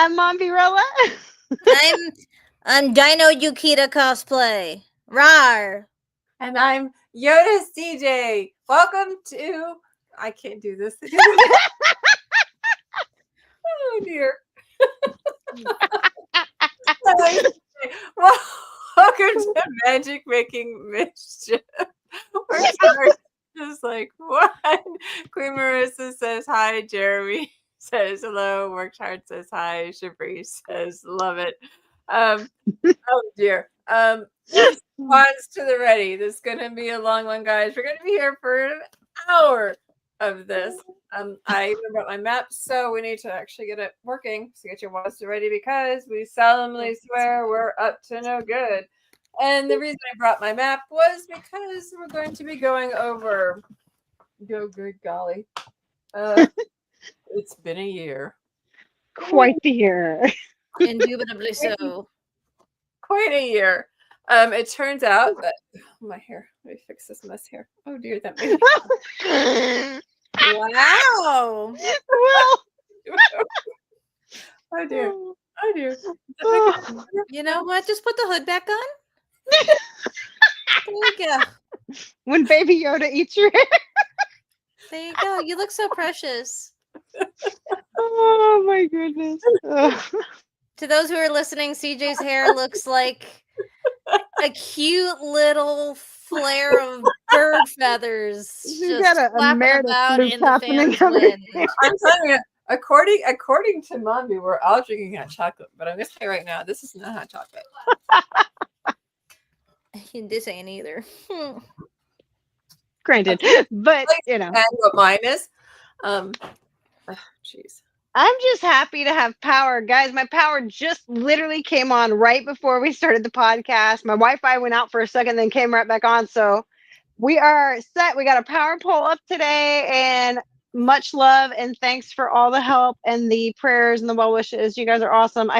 I'm Mombierella. I'm Dino Yukita cosplay. Rar. And I'm Yoda CJ. Welcome to. I can't do this. Oh dear. Welcome to Magic Making Mischief. Just like what? Queen Marissa says hi. Jeremy says hello. Worked hard says hi. Shabri says love it. Oh dear. Response to the ready. This is gonna be a long one, guys. We're gonna be here for an hour of this. I even brought my map, so we need to actually get it working. So get your wants ready because we solemnly swear we're up to no good. And the reason I brought my map was because we're going to be going over. Go good golly. It's been a year. Quite the year. Indubitably so. Quite a year. It turns out that my hair. Let me fix this mess here. Oh dear, that made Wow. Well, oh dear. Oh dear. You know what? Just put the hood back on. There you go. when Baby Yoda eats your hair. There you go. You look so precious. Oh my goodness. To those who are listening, CJ's hair looks like a cute little flare of bird feathers. She's just got a flapping Meredith about loop in the happening fan's over wind. here. I'm telling you, according to Mommy, we're all drinking hot chocolate. But I'm gonna say right now, this is not hot chocolate. This ain't either. Granted, but you know, And what mine is, jeez. I'm just happy to have power, guys. My power just literally came on right before we started the podcast. My Wi-Fi went out for a second, then came right back on. So we are set. We got a power poll up today, and much love and thanks for all the help and the prayers and the well wishes. You guys are awesome.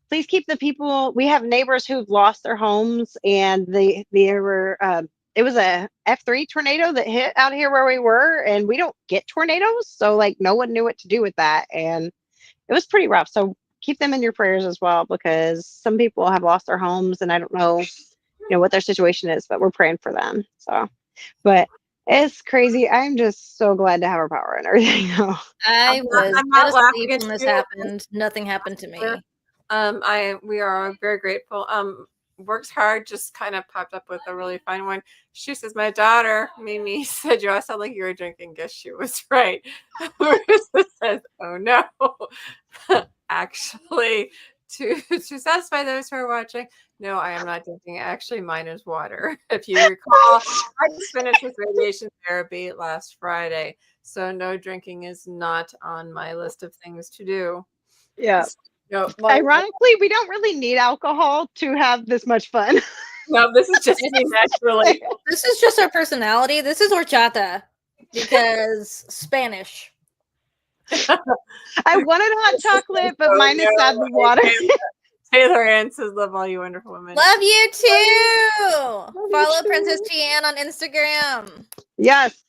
Please keep the people. We have neighbors who've lost their homes, and they were. It was a F3 tornado that hit out here where we were, and we don't get tornadoes, so like no one knew what to do with that, and it was pretty rough. So keep them in your prayers as well, because some people have lost their homes, and I don't know, what their situation is, but we're praying for them. So, but it's crazy. I'm just so glad to have our power and everything. I was I'm not laughing asleep when at this you. happened. Nothing happened to me. We are very grateful. Works hard just kind of popped up with a really fine one. She says, my daughter Mimi said, you all sound like you were drinking. Guess she was right. Marissa says, oh no. Actually, to satisfy those who are watching, no, I am not drinking. Actually, mine is water. If you recall, I just finished with radiation therapy last Friday, so no drinking is not on my list of things to do. Yeah. No, ironically, we don't really need alcohol to have this much fun. No, this is just me naturally. This is just our personality. This is horchata because Spanish. I wanted hot chocolate, but mine is sadly water. Taylor Ann says, love all you wonderful women. Love you too. Follow Princess Tian on Instagram. Yes.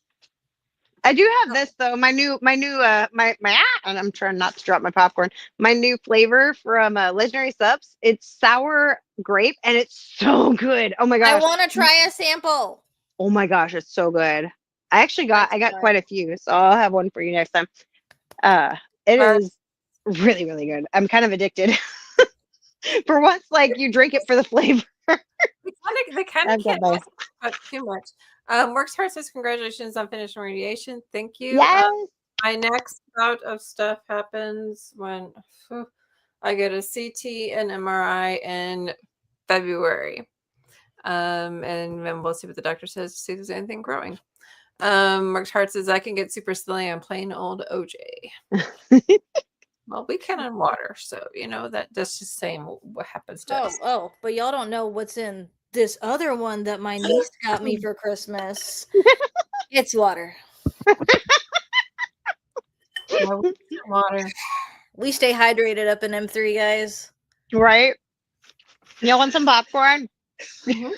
I do have this though. My and I'm trying not to drop my popcorn. My new flavor from Legendary Subs. It's sour grape, and it's so good. Oh my gosh! I want to try a sample. Oh my gosh, it's so good. I got quite a few, so I'll have one for you next time. It is really, really good. I'm kind of addicted. For once, like you drink it for the flavor. They kind of can't but too much. Works hard says congratulations on finishing radiation. Thank you. Yes. My next bout of stuff happens when I get a CT and MRI in February. And then we'll see what the doctor says to see if there's anything growing. Works hard says I can get super silly on plain old OJ. Well, we can on water, so that's just saying what happens to us. Oh, but y'all don't know what's in this other one that my niece got me for Christmas. It's water. Water. We stay hydrated up in M3, guys. Right? You want some popcorn? I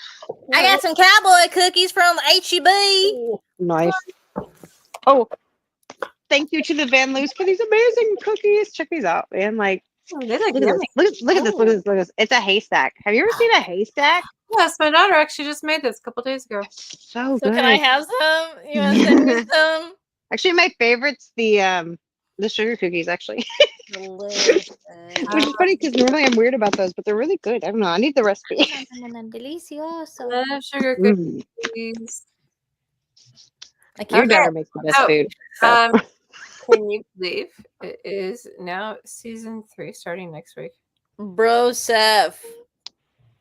got some cowboy cookies from HEB. Nice. Oh, thank you to the Van Loos for these amazing cookies. Check these out, man. Like, Oh, they look look at this. yummy. Look at this. Look at this. Look at this. It's a haystack. Have you ever seen a haystack? Yes, my daughter actually just made this a couple days ago. So So good. can I have some? You want to send me some? Actually, my favorite's the sugar cookies. Actually, Delicious. which is funny because normally I'm weird about those, but they're really good. I don't know. I need the recipe. Delicioso. Love sugar Mm. cookies. I can't. Your Okay. daughter makes the best So, food. So. Can you believe it is now season 3 starting next week? Bro, Seth.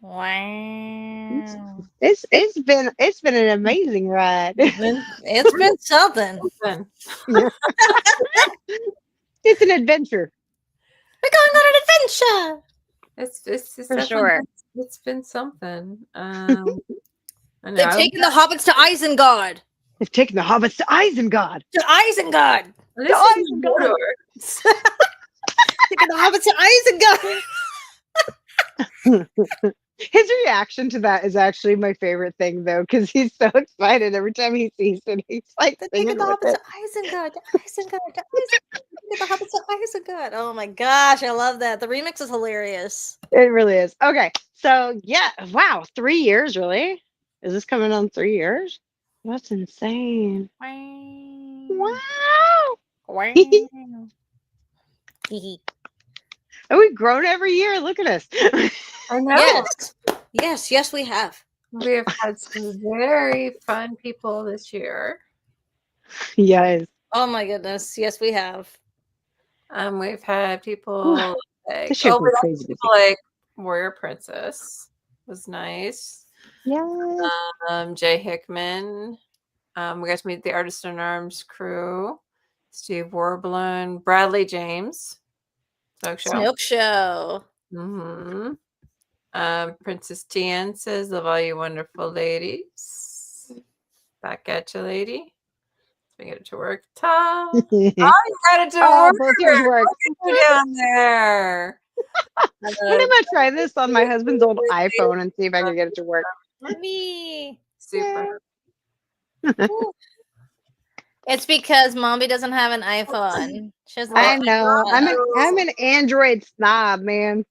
Wow. It's been an amazing ride. It's been something. Fun. It's an adventure We're going on an adventure. It's for definitely- sure. It's been something. I know. They've taken the hobbits to Isengard. They've taken the hobbits to Isengard. To Isengard. This to is Isengard. Mordor. Taking the hobbits to Isengard. His reaction to that is actually my favorite thing, though, because he's so excited every time he sees it. He's like They're singing taking the with hobbits it. to Isengard. To Isengard. To Isengard. Taking the hobbits to Isengard. Oh my gosh, I love that. The remix is hilarious. It really is. Okay, so yeah, wow, 3 years, really? Is this coming on 3 years? That's insane. Wow. Wow. And we've grown every year. Look at us. I know. Yes, we have. We have had some very fun people this year. Yes. Oh my goodness. Yes, we have. We've had people like, This year's we been had crazy. people like Warrior Princess was nice. Yeah. Jay Hickman. We got to meet the Artist in Arms crew. Steve Warblin, Bradley James. Snoke Show. Mm-hmm. Princess Tian says, "Love all you wonderful ladies." Back at you, lady. Let's get it to work. Tom. Oh, you got it to work. Both yours work. Look down there. I'm gonna try this on my husband's old iPhone and see if I can get it to work. Me. Super. It's because Mommy doesn't have an iPhone. She has I know. I'm an Android snob, man.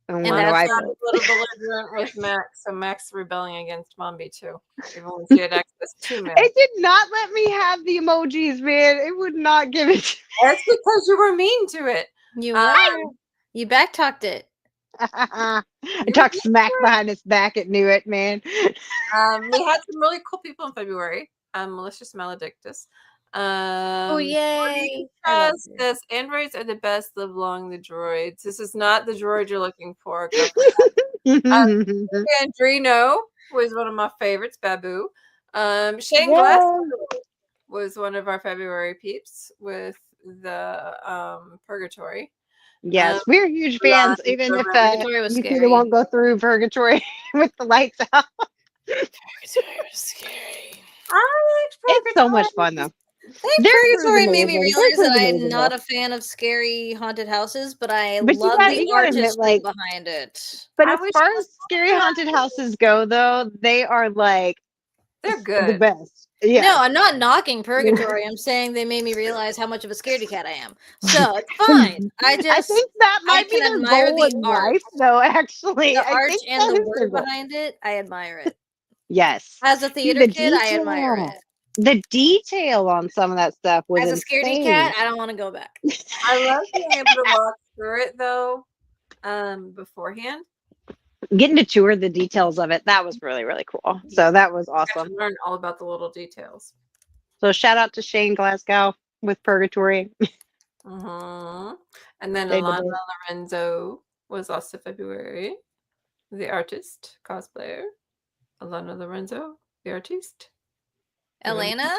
I don't And want no that's I'm iPhone. a little belligerent with Max, so Max rebelling against Mombi too, even when she had access to Max. It did not let me have the emojis, man. It would not give it to That's because you were mean to it. You were. You backtalked it. I talked smack behind its back. It knew it, man. We had some really cool people in February. Malicious Maledictus. Oh yay! I love it. Says androids are the best. Live long, the droids. This is not the droid you're looking for. Andrino was one of my favorites. Babu. Shane Glass was one of our February peeps with the Purgatory. Yes, we're huge fans, even if Purgatory was you scary. won't go through Purgatory with the lights out. Purgatory was scary. I liked Purgatory. It's so much fun, though. Purgatory made me amazing. realize that They're I'm amazing, not though. a fan of scary haunted houses, but I But you love gotta- the you gotta admit, artistry like- behind it. But I as wish far it was as scary haunted houses go, though, they are like They're the good. best. Yeah. No, I'm not knocking Purgatory. I'm saying they made me realize how much of a scaredy cat I am. So it's fine. I I think that might be can their admire goal the in art. life, though. Actually, The I art think and that the is their work goal. behind it, I admire it. Yes. As a theater the kid, I admire detail. it. The detail on some of that stuff was As a scaredy insane. cat, I don't want to go back. I love being able to walk through it though, beforehand. Getting to tour the details of it, that was really, really cool. So that was awesome. Learn all about the little details. So shout out to Shane Glasgow with Purgatory. And then They did Alana it. Lorenzo was also February. The artist, cosplayer. Alana Lorenzo, the artist. Elena?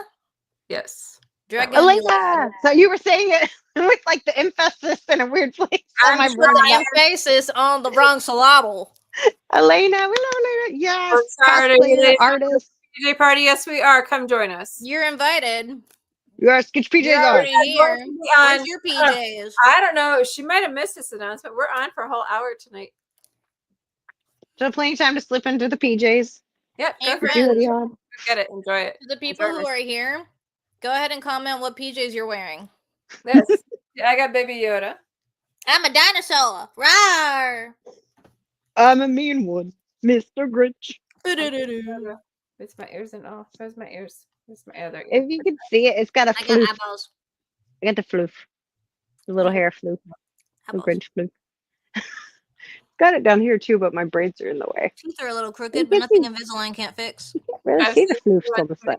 Yes. Dragon Elena! So you were saying it with like the emphasis in a weird place. I'm my sure brain. The emphasis on the wrong syllable. Elena, we love Elena. Yes. We're excited. Cosplayer, artist. PJ party, yes we are. Come join us. You're invited. You are sketch PJs You're on. already here. On- Where's your PJs? I don't know. She might have missed this announcement. We're on for a whole hour tonight. So plenty of time to slip into the PJs. Yep. Hey, Go for friends. it. Get it. Enjoy it. To the people who are here, Go ahead and comment what PJs you're wearing. Yes, I got Baby Yoda. I'm a dinosaur. Rawr! I'm a mean one, Mr. Grinch. It's my ears and all. Where's my ears? Where's my other ear? If you can see it, it's got a I got floof. eyeballs. I got the floof. The little hair floof. The Eyeballs. Grinch floof. Got it down here too, but my braids are in the way. Teeth are a little crooked, but nothing Invisalign can't fix. Really see the floofs on the side.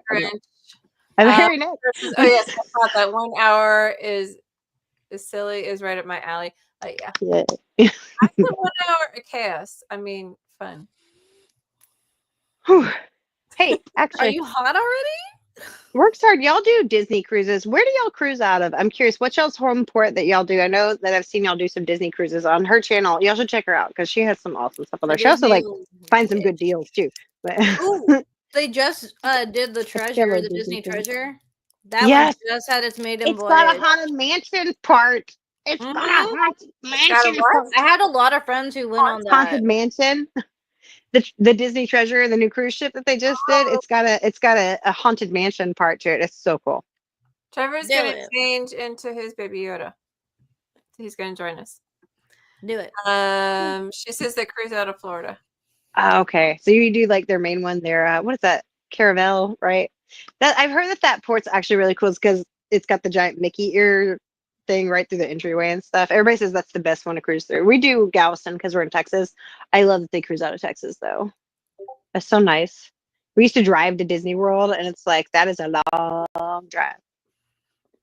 Very nice. Oh yes, I thought that 1 hour is silly, is right up my alley. Yeah. Yeah. I said 1 hour of chaos. I mean, fun. Whew. Hey, Are actually, you hot already? works hard. Y'all do Disney cruises. Where do y'all cruise out of? I'm curious. What's y'all's home port that y'all do? I know that I've seen y'all do some Disney cruises on her channel. Y'all should check her out because she has some awesome stuff on there. She also finds some good deals too. But Ooh, they just did the treasure, the Disney treasure. That one just had its maiden voyage. It's got a haunted mansion part. It's got a haunted mansion part. I had a lot of friends who went on that. Haunted mansion. The Disney treasure, the new cruise ship that they just did. It's got a haunted mansion part to it. It's so cool. Trevor's gonna change into his Baby Yoda. He's gonna join us. Do it. She says they cruise out of Florida. Okay, so you do like their main one. Their what is that? Caravel, right? That I've heard that port's actually really cool because it's got the giant Mickey ear thing right through the entryway and stuff. Everybody says that's the best one to cruise through. We do Galveston because we're in Texas. I love that they cruise out of Texas though. That's so nice. We used to drive to Disney World, and it's like that is a long drive.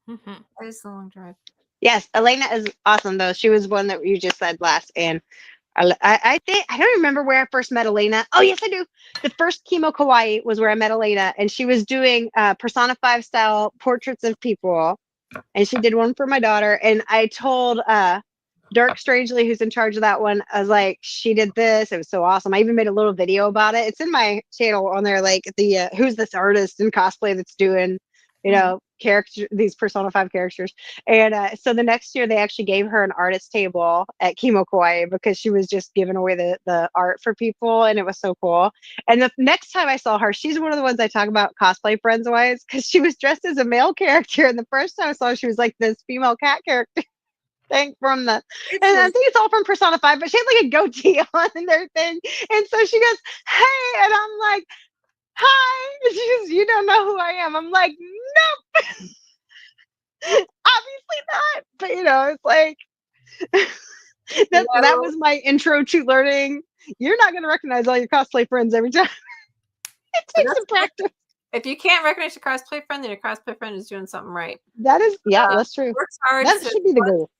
It is a long drive. Yes, Elena is awesome though. She was one that you just said last, and I think I don't remember where I first met Elena. Oh yes, I do. The first Chemo Kawaii was where I met Elena, and she was doing Persona 5 style portraits of people, and she did one for my daughter. And I told Dark Strangely, who's in charge of that one, I was like, she did this. It was so awesome. I even made a little video about it. It's in my channel on there, like the who's this artist in cosplay that's doing, character, these Persona 5 characters. And so the next year they actually gave her an artist table at Chemo Kawaii because she was just giving away the art for people, and it was so cool. And the next time I saw her, she's one of the ones I talk about cosplay friends wise because she was dressed as a male character, and the first time I saw her, she was like this female cat character thing from and I think it's all from Persona 5, but she had like a goatee on their thing. And so she goes, hey, and I'm like, hi. And she goes, you don't know who I am. I'm like, nope. Obviously not. But it's like that was my intro to learning. You're not gonna recognize all your cosplay friends every time. It takes some practice. If you can't recognize your cosplay friend, then your cosplay friend is doing something right. That is, that's true. Works hard. That should be the goal.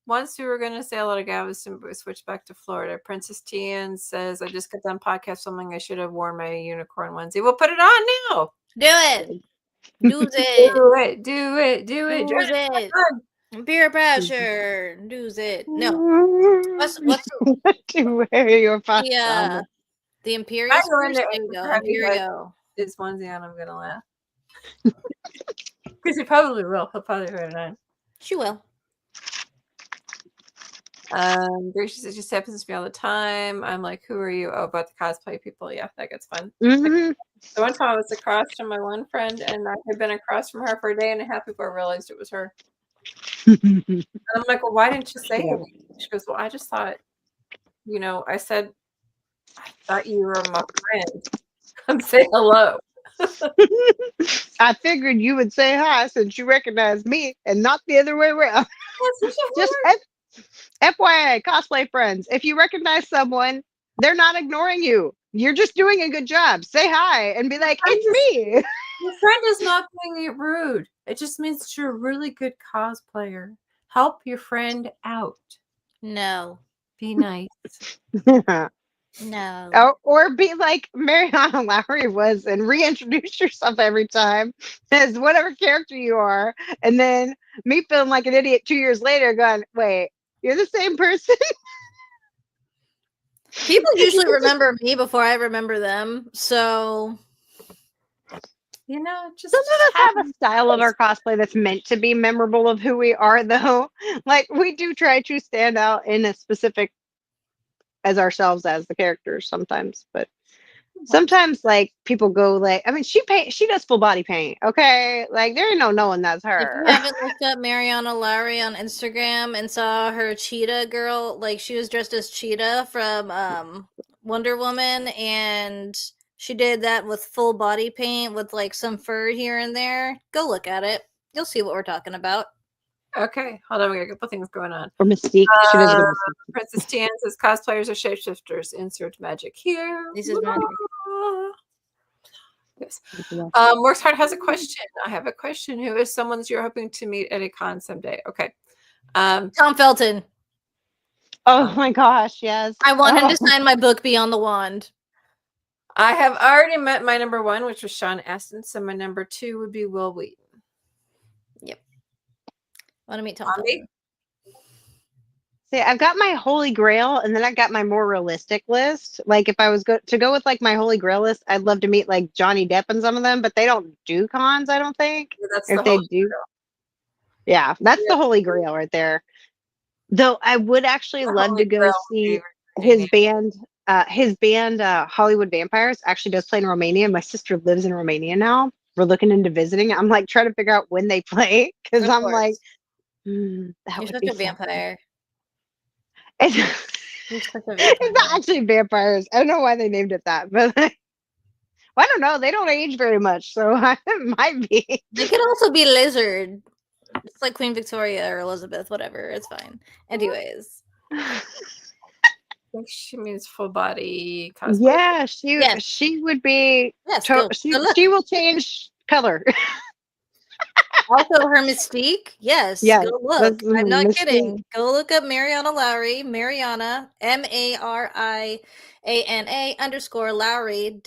Once we were going to sail out of Galveston, but we switched back to Florida. Princess Tian says, I just got done podcast filming. I should have worn my unicorn onesie. We'll put it on now. Do it. Do it. Do it. Peer pressure. Do it. No. What's to wear your the Imperial? Imperial. This onesie on, I'm going to laugh. Because he probably will. He'll probably wear it on. She will. Gracie says, just happens to me all the time. I'm like, who are you? Oh, about the cosplay people. Yeah, that gets fun. Mm-hmm. The one time I was across from my one friend, and I had been across from her for a day and a half before I realized it was her. And I'm like, well, why didn't you say anything? She goes, well, I just thought, I said, I thought you were my friend. Come say hello. I figured you would say hi since you recognized me and not the other way around. Just FYI, cosplay friends, if you recognize someone, they're not ignoring you. You're just doing a good job. Say hi and be like, it's me. Your friend is not being rude. It just means that you're a really good cosplayer. Help your friend out. No. Be nice. No. Or be like Mariana Lowry was and reintroduce yourself every time as whatever character you are. And then me feeling like an idiot 2 years later going, wait, you're the same person? People usually remember me before I remember them. So, just some of us have a style of our cosplay that's meant to be memorable of who we are, though. Like, we do try to stand out in a specific as ourselves as the characters sometimes, but Sometimes like people go like, I mean, she does full body paint. Okay, like there ain't no knowing that's If her. you haven't looked up Mariana Lowry on Instagram and saw her cheetah girl, like she was dressed as Cheetah from Wonder Woman, and she did that with full body paint with like some fur here and there. Go look at it. You'll see what we're talking about. Okay, hold on. We got a couple things going on. Or Mystique. She does a good Mystique. Princess Tian says cosplayers are shapeshifters. Insert magic here. This is magic. Yes. Works Hard has a question. I have a question. Who is someone that you're hoping to meet at a con someday? Okay. Tom Felton. Oh my gosh, yes. I want him to sign my book Beyond the Wand. I have already met my number one, which was Sean Astin. So my number two would be Will Wheaton. Yep. I want to meet Tom Felton. See, I've got my holy grail, and then I got my more realistic list. Like, if I was to go with like my holy grail list, I'd love to meet like Johnny Depp and some of them, but they don't do cons, I don't think. Yeah, that's if the they holy do, grail. yeah, that's the holy grail right there. Though I would actually love to go see his band. Hollywood Vampires actually does play in Romania. My sister lives in Romania now. We're looking into visiting. I'm like trying to figure out when they play because I'm like, that you're would such be a vampire. It's not actually vampires. I don't know why they named it that, but I don't know. They don't age very much, so it might be. They could also be lizard. It's like Queen Victoria or Elizabeth, whatever. It's fine. Anyways. I think she means full body cosplay. Yeah, she would be. She will change color. Also, her Mystique. Yes. Go look. I'm not kidding. Go look up Mariana Lowry. Mariana, MARIANA _ Lowry,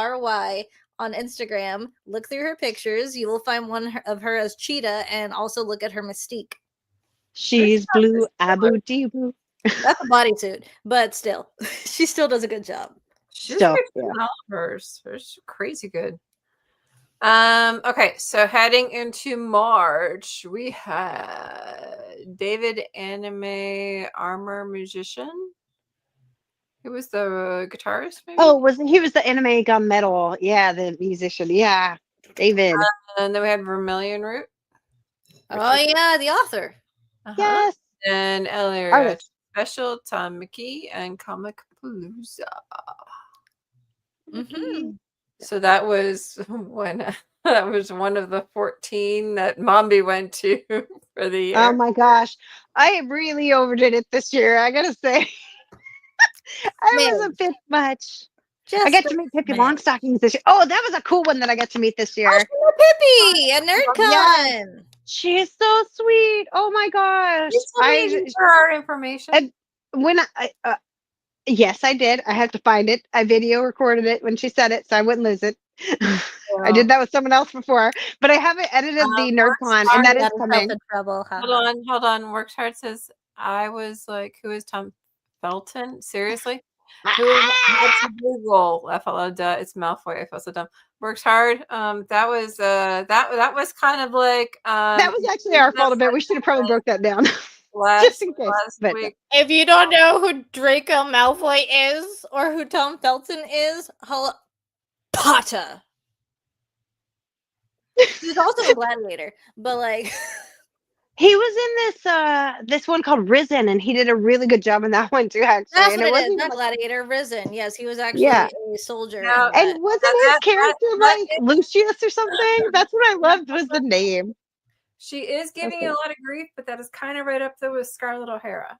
_LOWRY on Instagram. Look through her pictures. You will find one of her as Cheetah, and also look at her Mystique. She's blue, Abu Dibu. That's a bodysuit, but still, she still does a good job. She's good all of hers. Hers crazy good. Okay, so heading into March, we had David Anime Armor Musician. Who was the guitarist? Maybe? Oh, he was the anime gunmetal? Yeah, the musician. Yeah, David. And then we had Vermilion Root. Oh yeah, the author. Yes. And Elliot Special, Tom McKee, and Comic Palooza. So that was one of the 14 that Mombi went to for the year. Oh my gosh, I really overdid it this year. I gotta say, I was a bit much. I got to meet Pippi Longstockings this year. Oh, that was a cool one that I got to meet this year. Oh, Pippi at NerdCon. Yes. She's so sweet. Oh my gosh. For our information. Yes, I did. I had to find it. I video recorded it when she said it, so I wouldn't lose it. I did that with someone else before, but I haven't edited the NerdCon, and that is coming. Hold on. Works Hard says, I was like, who is Tom Felton? Seriously? Who had to Google FLO? It's Malfoy. I feel so dumb. Works Hard. That was that was kind of like that was actually our fault a bit. We should have probably broke that down. Just in case. If you don't know who Draco Malfoy is or who Tom Felton is, Potter. He's also a gladiator, but like he was in this one called Risen, and he did a really good job in that one too. Actually, that's and what it wasn't not Gladiator. Risen. Yes, he was actually a soldier. And wasn't his character like Lucius or something? That's what I loved was the name. She is giving you a lot of grief, but that is kind of right up there with Scarlett O'Hara.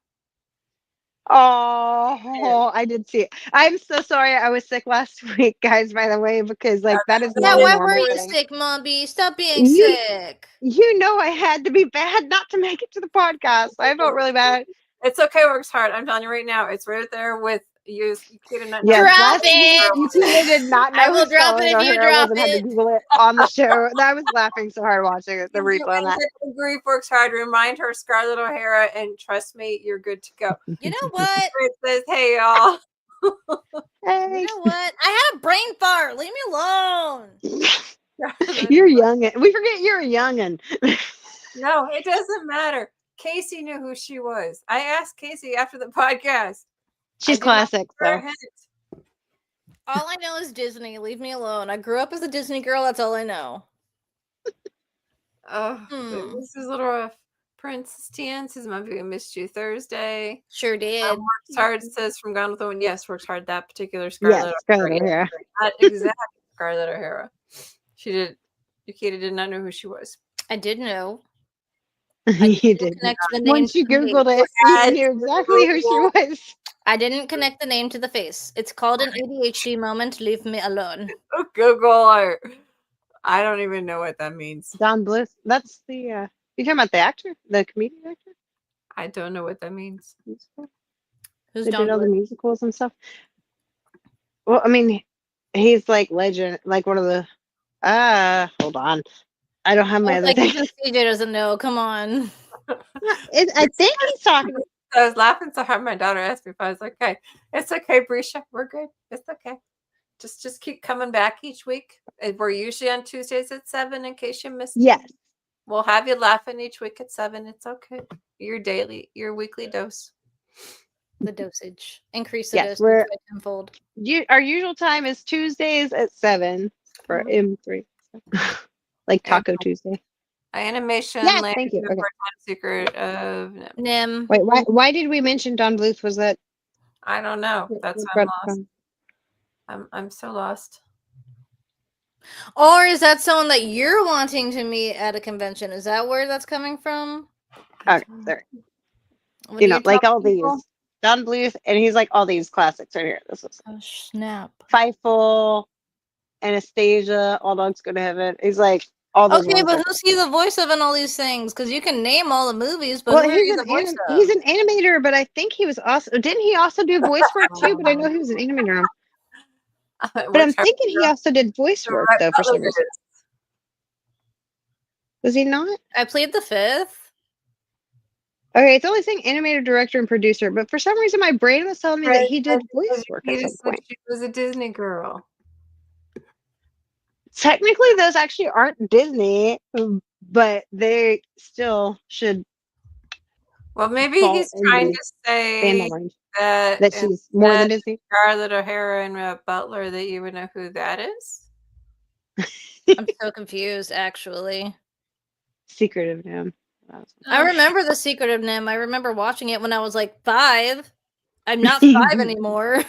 Oh, I did see it. I'm so sorry. I was sick last week, guys, by the way, because like that is not why were you sick, Mombi? Stop being sick. You know I had to be bad not to make it to the podcast. I felt really bad. It's okay, Works Hard. I'm telling you right now, it's right there with you. Drop it. You did not know. I will drop it if you drop it. I had to Google it on the show. I was laughing so hard watching it. The replay on that. Grief Works Hard. Remind her Scarlett O'Hara, and trust me, you're good to go. You know what? It says, "Hey y'all." Hey. You know what? I had a brain fart. Leave me alone. You're young. We forget you're a youngin. No, it doesn't matter. Casey knew who she was. I asked Casey after the podcast. She's classic, So. All I know is Disney. Leave me alone. I grew up as a Disney girl. That's all I know. Oh, this is a little rough. Princess Tian says, "My baby missed you Thursday." Sure did. Works hard says from Gone with the Wind. Yes, works hard. That particular Scarlett. Yes, Scarlett O'Hara. Not exactly Scarlett O'Hara. She did. Yukita did not know who she was. I did know. You did. Once you Googled it, you knew exactly who she was. I didn't connect the name to the face. It's called an ADHD moment. Leave me alone. Google her. I don't even know what that means. Don Bluth. That's the. You talking about the actor, the comedian actor? I don't know what that means. Who's They Don did all the Bluth? musicals and stuff. Well, I mean, he's like legend, like one of the. Hold on. I don't have my other like thing. CJ doesn't know. Come on. I think he's talking. I was laughing so hard. My daughter asked me if I was okay. It's okay, Brisha. We're good. It's okay. Just keep coming back each week. We're usually on Tuesdays at 7 in case you missed. Yes. We'll have you laughing each week at 7. It's okay. Your weekly dose. The dosage. Increase the dosage by tenfold. Our usual time is Tuesdays at 7 for M3. Like Taco Tuesday. Animation. Yes, thank you. Okay. Secret of Nim. Wait, why did we mention Don Bluth? Was that? I don't know. That's why I'm lost. I'm so lost. Or is that someone that you're wanting to meet at a convention? Is that where that's coming from? Okay, sorry. You know, like all these. Don Bluth, and he's like all these classics right here. This is snap. Fightful, Anastasia, All Dogs Go to Heaven. He's like all those. Okay, but who's he the voice of in all these things? Because you can name all the movies, but who he's are you the voice of? He's an animator, but I think he was also. Didn't he also do voice work too? But I know he was an animator. But I'm thinking he also did voice work though for some reason. Was he not? I played the fifth. Okay, it's only saying animator, director, and producer, but for some reason my brain was telling me that he did voice work at some point. She was a Disney girl. Technically, those actually aren't Disney, but they still should. Well, maybe he's trying to say that she's more than Disney. Scarlett O'Hara and Butler, that you would know who that is. I'm so confused, actually. Secret of Nim. I remember The Secret of Nim. I remember watching it when I was like 5. I'm not 5 anymore.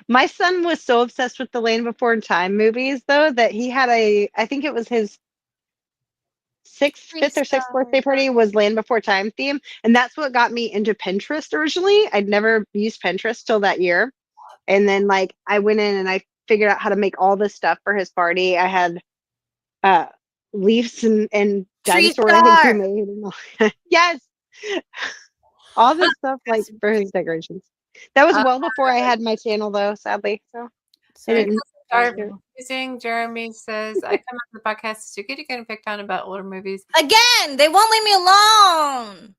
My son was so obsessed with the Land Before Time movies, though, that he had I think it was his fifth or sixth birthday party was Land Before Time theme. And that's what got me into Pinterest originally. I'd never used Pinterest till that year. And then like I went in and I figured out how to make all this stuff for his party. I had leaves and dinosaur I think he made. Yes. All this stuff like for his decorations. That was well before I had my channel though, sadly. So Jeremy says, I come on the podcast to get getting picked on about older movies. Again, they won't leave me alone.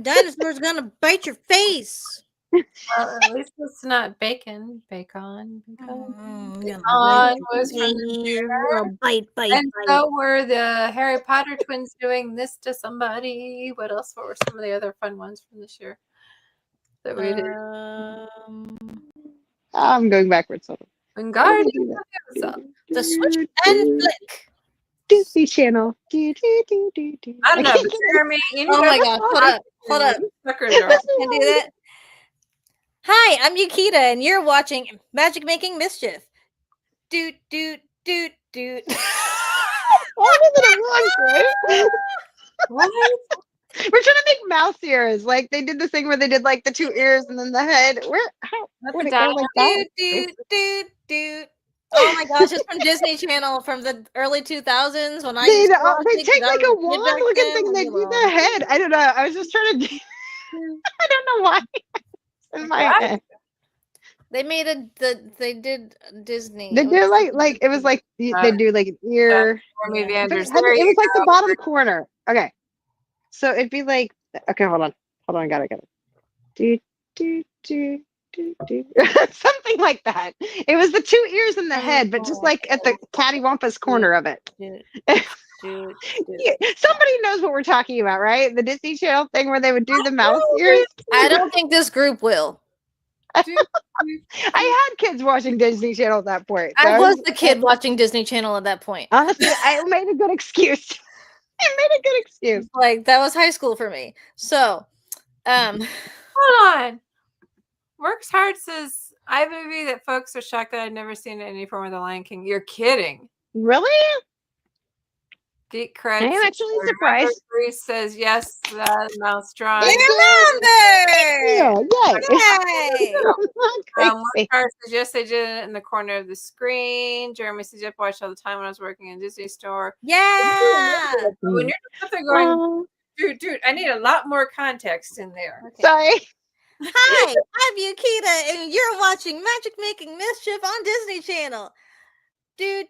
Dinosaur's gonna bite your face. Well, at least it's not bacon. Bacon. Bacon was from the year. Bite. So were the Harry Potter twins doing This to Somebody. What else? What were some of the other fun ones from this year that we did? I'm going backwards. Wingardium the switch and flick. Disney Channel. I don't know, Jeremy. Oh my god! Hold up! Can do that. Hi, I'm Yukita, and you're watching Magic Making Mischief. Doot. What? We're trying to make mouse ears. Like they did this thing where they did like the 2 ears and then the head. How would it go like that? Doot. Oh my gosh, it's from Disney Channel from the early 2000s when they take like a wand looking thing and they do the head. I don't know. I was just trying to I don't know why. In my head. They made they did Disney. They do like it was like they do like an ear. It was like the bottom corner. Okay. So it'd be like okay, hold on, I got it. Do. Something like that. It was the 2 ears in the head, but just like at the cattywampus corner of it. Yeah, somebody knows what we're talking about, right? The Disney Channel thing where they would do the mouse ears. I don't think this group will. I had kids watching Disney Channel at that point. So I was the kid watching Disney Channel at that point. honestly, I made a good excuse. I made a good excuse. Like that was high school for me. So, Hold on. Works Hard says, I have a movie that folks are shocked that I'd never seen in any form of The Lion King. You're kidding. Really? Geek I credits. am actually surprised. Reese says, yes, mouse drawing. Yeah, yay. Yay! Works Crazy. Hard says, yes, they did it in the corner of the screen. Jeremy says, yep, I watched all the time when I was working in a Disney store. Yeah. When you're up there going, Oh, dude, I need a lot more context in there. Okay. sorry. Hi, I'm Yukita, and you're watching Magic Making Mischief on Disney Channel. Dude.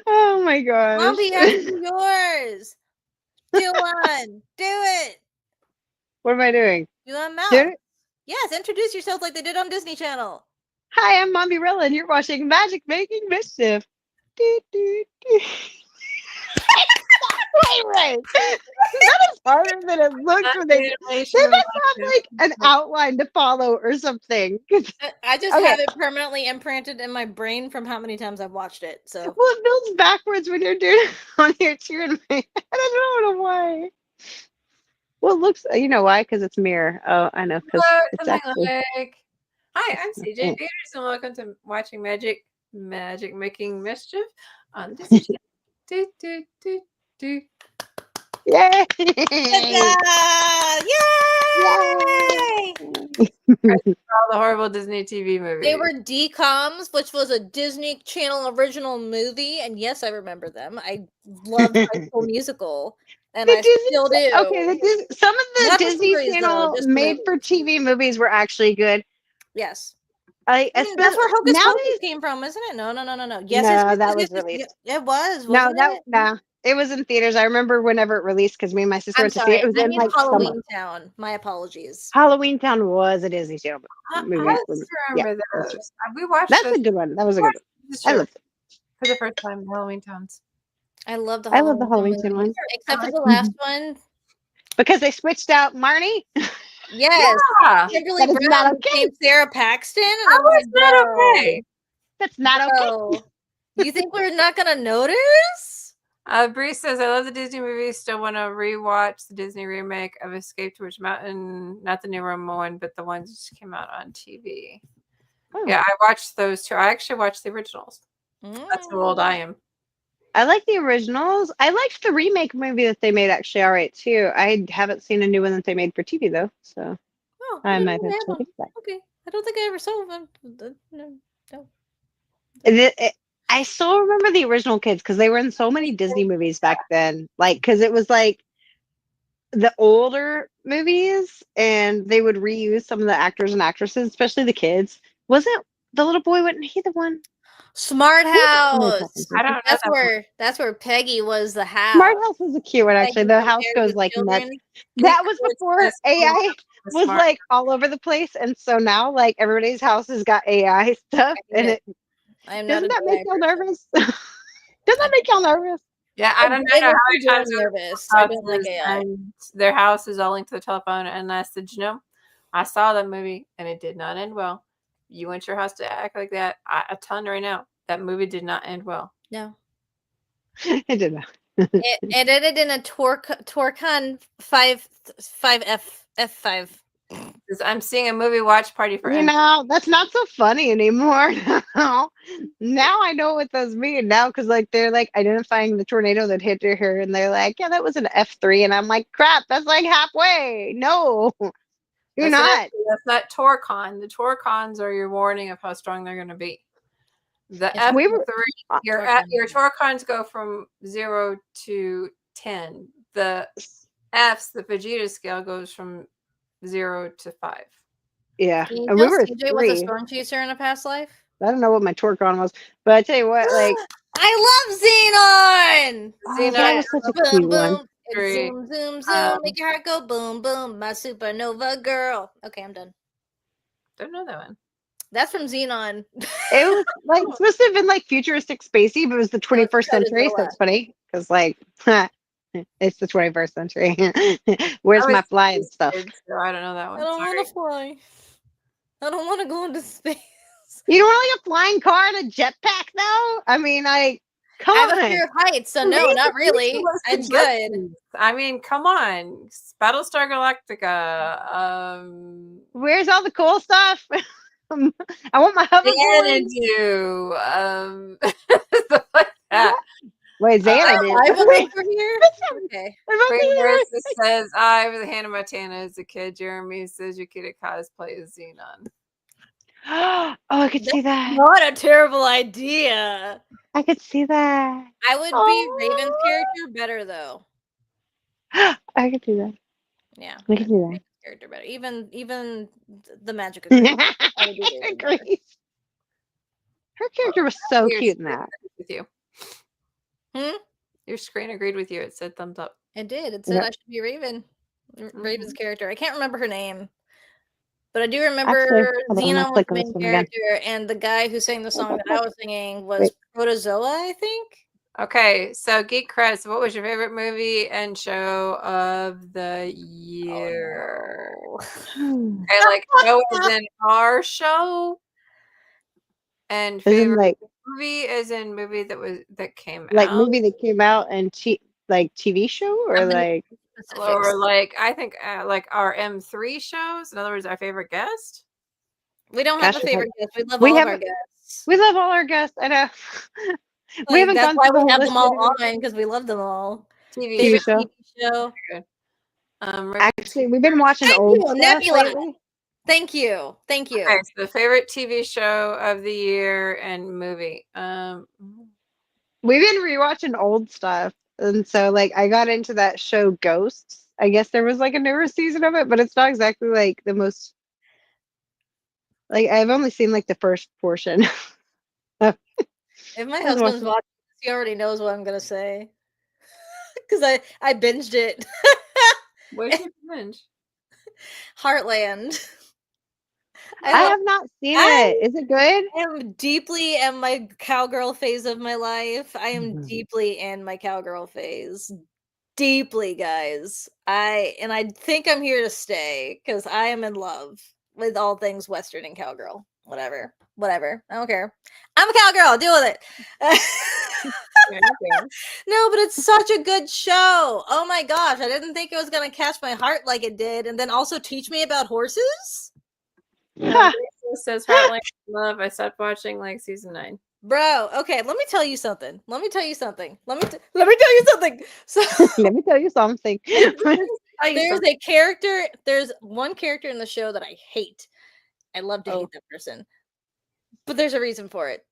Oh my gosh. Mombi, after yours. Do one. Do it. What am I doing? You want mouse? Do it? Yes, introduce yourself like they did on Disney Channel. Hi, I'm Mombierella, and you're watching Magic Making Mischief. Right. That is harder than it looks when they must have like an outline to follow or something. I just Okay. have it permanently imprinted in my brain from how many times I've watched it. So Well, it builds backwards when you're doing it on here too. And I don't know why. Well, it looks, you know why? Because it's mirror. Oh, I know. Because it's actually. Hi, I'm CJ Peters, and welcome to watching Magic Making Mischief on Disney Channel. Do. Yay! Yay! All the horrible Disney TV movies. They were DComs, which was a Disney Channel original movie, and yes, I remember them. I loved High School Musical, and I still do. Okay, some of the Not the Disney series, though, Channel just the made for movies. TV movies were actually good. Yes. That's where Hocus nowadays. Pocus came from, isn't it? No. Yes, No, that was released. It was. No, Wasn't it? it was in theaters. I remember whenever it released because me and my sister I'm went to see sorry. it. It was I in mean like Halloween summer. Town. My apologies. Halloween Town was a Disney Channel movie. I remember those. We watched That's those. a good one. That was a good one. I loved it. For the first time, Halloween Towns. I love the Halloween Town one. except for the last one. Because they switched out Marnie. Yes. Yeah. Kimberly That is Brown not okay. became Sarah Paxton. And That I'm was like, not bro, okay. That's not okay. bro, you think we're not gonna notice? Bree says, I love the Disney movies. Still want to rewatch the Disney remake of Escape to Witch Mountain. Not the new Roma one, but the ones that just came out on TV. Oh. Yeah, I watched those too. I actually watched the originals. That's how old I am. I like the originals. I liked the remake movie that they made actually all right too. I haven't seen a new one that they made for TV though, so I might have to look at that. Okay, I don't think I ever saw them. No. I still remember the original kids because they were in so many Disney movies back then. Like, because it was like the older movies, and they would reuse some of the actors and actresses, especially the kids. Wasn't the little boy? Wasn't he the one? Smart House. I don't know. That's where Peggy was the house. Smart House was a cute one actually. The house goes like nuts. That was before AI was like all over the place, and so now like everybody's house has got AI stuff, and it doesn't that make y'all nervous? Doesn't that make y'all nervous? Yeah, I don't know how many times nervous. I don't like AI. and their house is all linked to the telephone, and I said, I saw that movie and it did not end well. You want your house to act like that? I'm telling you right now, that movie did not end well. No, it did not. it ended in a Torcon 5F5. I'm seeing a movie watch party for that's not so funny anymore. Now I know what those mean now because like they're like identifying the tornado that hit her, and they're like, yeah, that was an F3, and I'm like, crap, that's like halfway. No, you're not. That's not Torcon. The Torcons are your warning of how strong they're going to be. The F3, your Torcons go from 0 to 10. The F's, the Vegeta scale, goes from 0 to 5. Yeah, and we were CJ was a storm chaser in a past life. I don't know what my Torcon was, but I tell you what, like I love Xenon. That was such a cute one. Street. Zoom, zoom, zoom, make your heart go boom, boom. My supernova girl. Okay, I'm done. Don't know that one. That's from Xenon. It was like supposed to have been like futuristic spacey, but it was the 21st century, so Protozoa. it's funny because like it's the 21st century. Where's I my was flying stuff? kid, so I don't know that one. I don't Sorry. want to fly. I don't want to go into space. You don't want like a flying car and a jetpack, though. I mean, like, come I have a on. fear of heights, so no, not really. I'm good. I mean, come on, Battlestar Galactica. Where's all the cool stuff? I want my hoverboard. Xanadu, stuff like that. Wait, Xanadu. I will over here. Okay. Green Versus says, I was Hannah Montana as a kid. Jeremy says Yukita cosplay as Xenon. Oh, I could see that. Not a terrible idea. I could see that. I would be Raven's character better though. I could see that. Yeah, I could see that. Raven's character better. Even the magic agrees. I would do Raven better. Her character was so cute in that. With you. Hmm? Your screen agreed with you. It said thumbs up. It did. It said Yep. I should be Raven. Raven's character. I can't remember her name. But I do remember Xenon was the main character, and the guy who sang the song that I was singing was Protozoa, I think. Okay, so Geek Crest, what was your favorite movie and show of the year? Okay, like show is in our show, and favorite movie is in movie that came out. Like movie that came out and like TV show or like I think like our M3 shows. In other words, our favorite guest. We don't have a favorite guest. We love all of our guests. We love all our guests. I know. We haven't that's why we have them all on because we love them all. TV show. Good. Actually, we've been watching old stuff lately. Thank you. Okay, so the favorite TV show of the year and movie. We've been rewatching old stuff. And so, like, I got into that show Ghosts. I guess there was, like, a newer season of it, but it's not exactly, like, the most... Like, I've only seen, like, the first portion. If my husband's watching this, he already knows what I'm going to say. Because I binged it. What did you binge? Heartland. I have not seen it. Is it good? I am deeply in my cowgirl phase of my life. I am deeply in my cowgirl phase. Deeply, guys. I think I'm here to stay because I am in love with all things Western and cowgirl. Whatever. I don't care. I'm a cowgirl. Deal with it. No, but it's such a good show. Oh my gosh. I didn't think it was going to catch my heart like it did and then also teach me about horses. Says Heartland Love. I stopped watching like season 9. Bro, okay, let me tell you something. So let me tell you something. There's one character in the show that I hate. I love to hate that person. But there's a reason for it.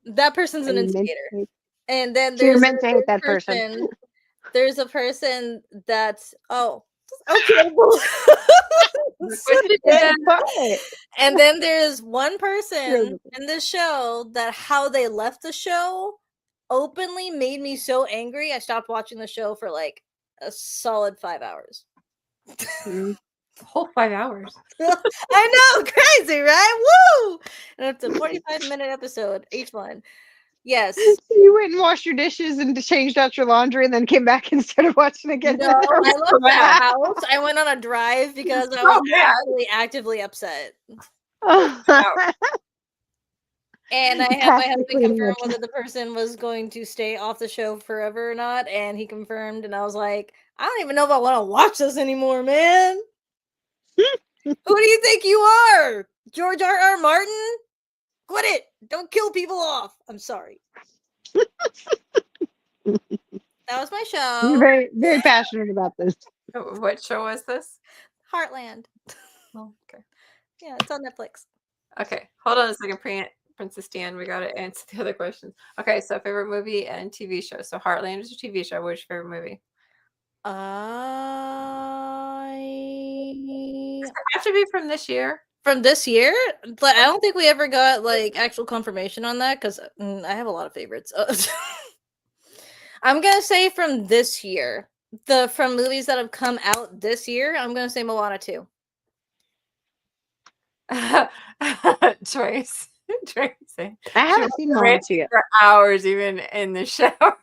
That person's an instigator. And then there's meant to hate that person. There's a person that's okay. And then there's one person in the show that how they left the show openly made me so angry. I stopped watching the show for like a solid 5 hours. Whole 5 hours. I know, crazy, right? Woo! And it's a 45-minute episode, each one. Yes. So you went and washed your dishes and changed out your laundry and then came back and started watching again. No, I left the house. I went on a drive because I was actively upset. And I had my husband confirm whether the person was going to stay off the show forever or not, and he confirmed, and I was like, I don't even know if I want to watch this anymore, man. Who do you think you are? George R.R. Martin? Quit it! Don't kill people off. I'm sorry. That was my show. You're very, very passionate about this. What show was this? Heartland. Oh, okay. Yeah, it's on Netflix. Okay, hold on a second, Princess Dan. We got to answer the other questions. Okay, so favorite movie and TV show. So Heartland is your TV show. What's your favorite movie? Does it have to be from this year? From this year? But I don't think we ever got like actual confirmation on that because I have a lot of favorites. I'm gonna say from this year. from movies that have come out this year, I'm gonna say Moana 2. Trace. Tracy. I She haven't was seen Moana 2 ranting yet. for hours, even in the shower. Love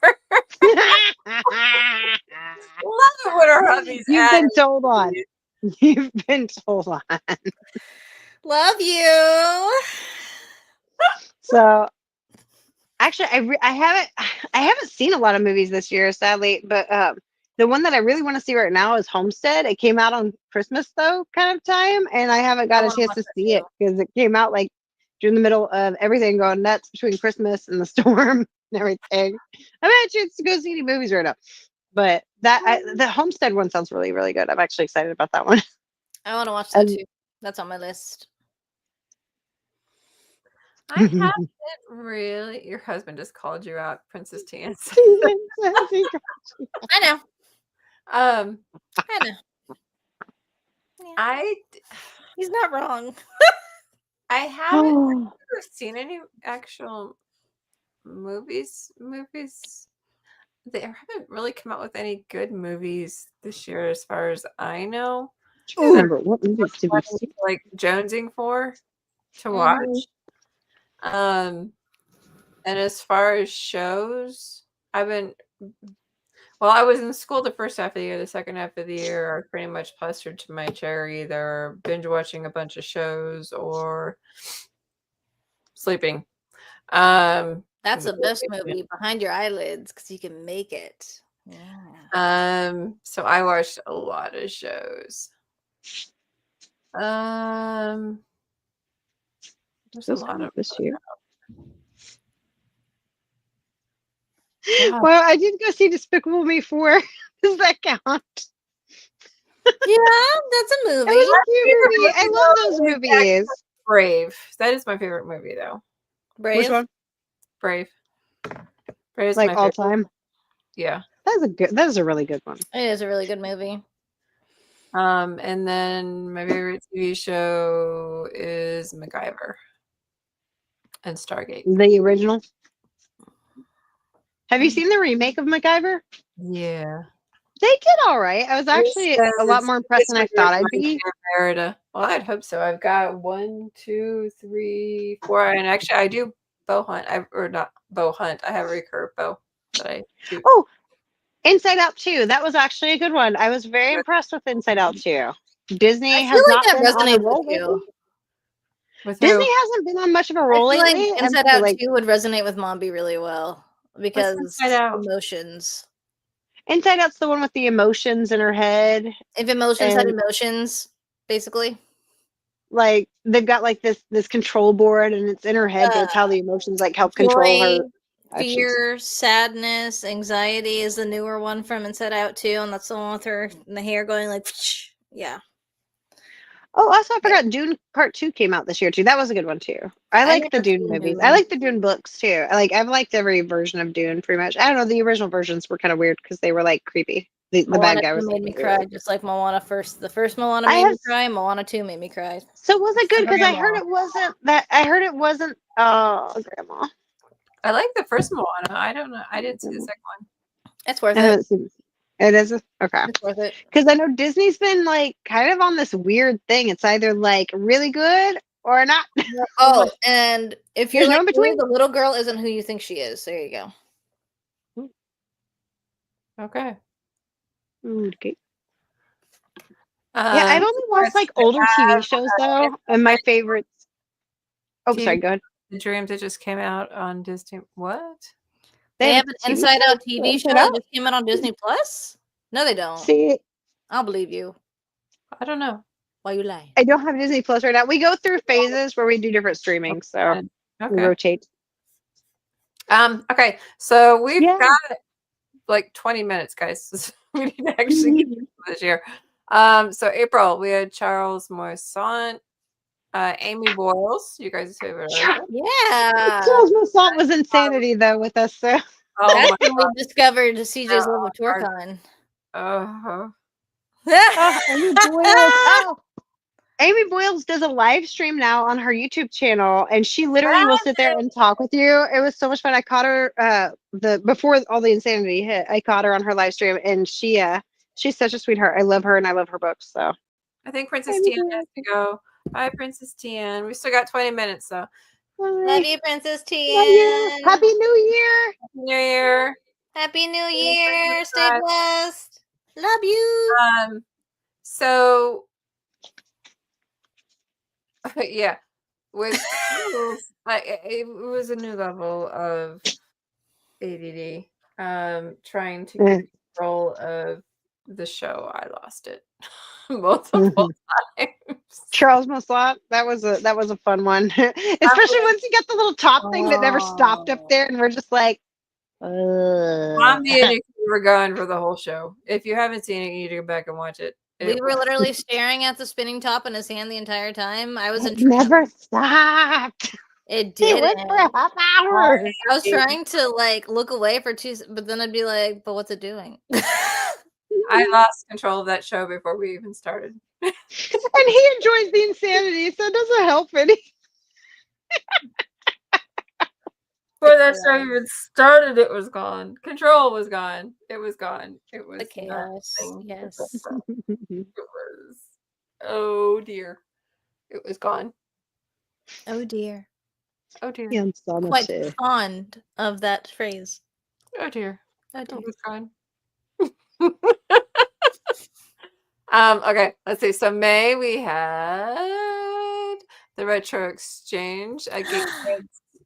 it when her hubby's You've at been it. told on. You've been told on. Love you. So actually, I haven't seen a lot of movies this year, sadly. But the one that I really want to see right now is Homestead. It came out on Christmas though, kind of time, and I haven't got I a wanna chance watch to that see it too. because it came out like during the middle of everything going nuts between Christmas and the storm and everything. I haven't had a chance to go see any movies right now. But the Homestead one sounds really, really good. I'm actually excited about that one. I want to watch that too. That's on my list. I haven't really. Your husband just called you out, Princess Tans. I know. um, I know. Yeah, he's not wrong. I haven't ever seen any actual movies. They haven't really come out with any good movies this year, as far as I know. Remember what movies did we see? Like jonesing for to Mhm. watch. And as far as shows, I was in school the first half of the year. The second half of the year, I pretty much plastered to my chair, either binge watching a bunch of shows or sleeping. That's the best movie, Behind Your Eyelids, because you can make it. Yeah. So I watched a lot of shows. There's a lot of this year. God. Well, I did go see Despicable Me 4. Does that count? Yeah, that's a movie. It was a cute movie. I love those movies. Brave. That is my favorite movie, though. Brave. Which one? Brave. Brave is Like my all favorite. time. Yeah. That is a really good one. It is a really good movie. And then my favorite TV show is MacGyver and Stargate. The original. Have you seen the remake of MacGyver? Yeah. They did all right. I was actually a lot more impressed than I thought I'd be. Merida. Well, I'd hope so. I've got 1, 2, 3, 4, and actually I do bow hunt. Not bow hunt. I have a recurve bow that I shoot. Oh, Inside Out 2. That was actually a good one. I was very impressed with Inside Out 2. Disney I has feel like not that been on a resonates roll with you. lately. With Disney who? hasn't been on much of a I roll feel like lately. Inside Out 2 would resonate with Mombi really well because Inside Out? emotions. Inside Out's the one with the emotions in her head. If emotions had And emotions, basically. like they've got like this control board and it's in her head, but it's how the emotions like help control her Joy, actions. fear, sadness, anxiety is the newer one from Inside Out 2, and that's the one with her and the hair going like, yeah. Oh, also I forgot Dune Part 2 came out this year too. That was a good one too. I like the Dune movies. I like the Dune books too. I've liked every version of Dune pretty much. I don't know, the original versions were kind of weird because they were like creepy. The bad guy was made like, me cry just like Moana first. The first Moana made me cry. Moana 2 made me cry. So was it good? Because I heard it wasn't that. I heard it wasn't. Oh, Grandma. I like the first Moana. I don't know. I didn't see the second one. It's worth I it. haven't seen. It is okay. It's worth it. Because I know Disney's been like kind of on this weird thing. It's either like really good or not. Oh, and if you're There's no like in me, between? the little girl isn't who you think she is. There you go. Okay. Okay. Yeah, I've only watched like older TV shows though, and my favorites. Oh, sorry. Go ahead. The Dreams that just came out on Disney. What? They have an Inside Out TV show that just came out on Disney Plus? No, they don't. See, I'll believe you. I don't know. Why you lie? I don't have Disney Plus right now. We go through phases where we do different streaming, so we rotate. Okay, so we've got like 20 minutes, guys. We need to actually get this year. So April, we had Charles Moisant, Amy Boyles, you guys' favorite artist. Yeah. Charles Moisant was Insanity though with us, so that's when we discovered CJ's love of TourCon. Amy Boyles. Oh. Amy Boyles does a live stream now on her YouTube channel, and she literally will sit there and talk with you. It was so much fun. I caught her before all the insanity hit. I caught her on her live stream, and she's such a sweetheart. I love her, and I love her books. So I think Princess Tian has to go. Bye, Princess Tian. We still got 20 minutes, though. Love you, Princess Love you. Tian. Happy New Year. Happy New Year. Happy New Year. Stay blessed. Love you. So yeah, with it was a new level of ADD. Trying to get control of the show. I lost it multiple times. Charles Maslot, that was a fun one. Especially once you get the little top thing that never stopped up there, and we're just like, Zombie and you were going for the whole show. If you haven't seen it, you need to go back and watch it. We were literally staring at the spinning top in his hand the entire time. I was it never stopped. It did. It went for a half hour. I was trying to like look away for 2, but then I'd be like, "But what's it doing?" I lost control of that show before we even started. And he enjoys the insanity, so it doesn't help any. Before that show even started, it was gone. Control was gone. It was gone. It was the chaos. Yes. It was. Oh dear. It was gone. Oh dear. Oh dear. Yeah, I'm Quite fond of that phrase. Oh dear. Oh dear. It was gone. Okay, let's see. So May we had the Retro Exchange.